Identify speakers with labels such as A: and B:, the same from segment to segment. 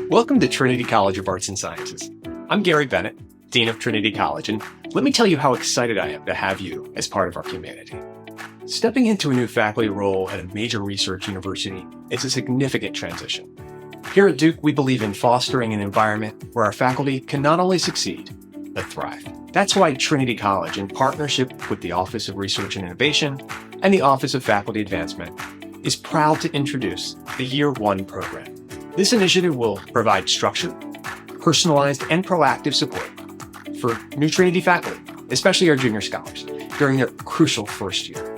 A: Welcome to Trinity College of Arts and Sciences. I'm Gary Bennett, Dean of Trinity College, and let me tell you how excited I am to have you as part of our community. Stepping into a new faculty role at a major research university is a significant transition. Here at Duke, we believe in fostering an environment where our faculty can not only succeed, but thrive. That's why Trinity College, in partnership with the Office of Research and Innovation and the Office of Faculty Advancement, is proud to introduce the Year One program. This initiative will provide structured, personalized, and proactive support for new Trinity faculty, especially our junior scholars, during their crucial first year.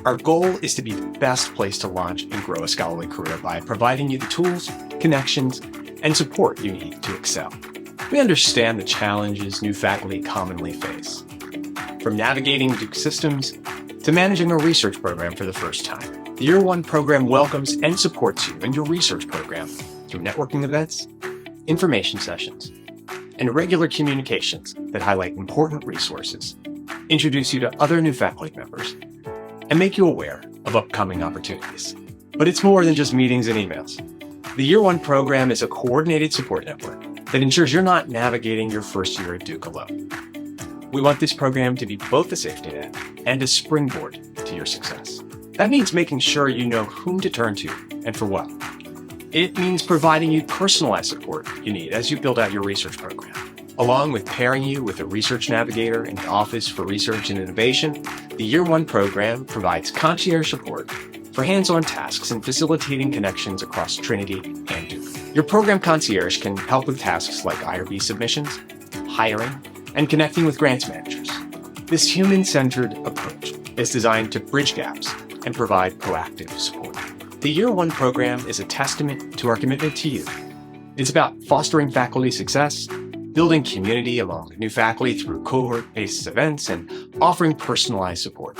A: Our goal is to be the best place to launch and grow a scholarly career by providing you the tools, connections, and support you need to excel. We understand the challenges new faculty commonly face, from navigating Duke systems to managing a research program for the first time. The Year One program welcomes and supports you in your research program through networking events, information sessions, and regular communications that highlight important resources, introduce you to other new faculty members, and make you aware of upcoming opportunities. But it's more than just meetings and emails. The Year One program is a coordinated support network that ensures you're not navigating your first year at Duke alone. We want this program to be both a safety net and a springboard to your success. That means making sure you know whom to turn to and for what. It means providing you personalized support you need as you build out your research program. Along with pairing you with a research navigator in the Office for Research and Innovation, the Year One program provides concierge support for hands-on tasks and facilitating connections across Trinity and Duke. Your program concierge can help with tasks like IRB submissions, hiring, and connecting with grants managers. This human-centered approach is designed to bridge gaps and provide proactive support. The Year One program is a testament to our commitment to you. It's about fostering faculty success, building community among new faculty through cohort-based events, and offering personalized support.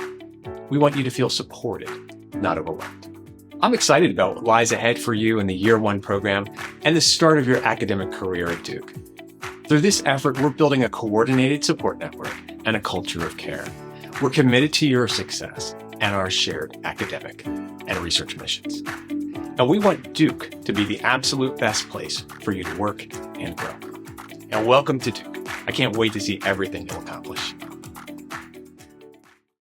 A: We want you to feel supported, not overwhelmed. I'm excited about what lies ahead for you in the Year One program and the start of your academic career at Duke. Through this effort, we're building a coordinated support network and a culture of care. We're committed to your success and our shared academic and research missions. And we want Duke to be the absolute best place for you to work and grow. And welcome to Duke. I can't wait to see everything you'll accomplish.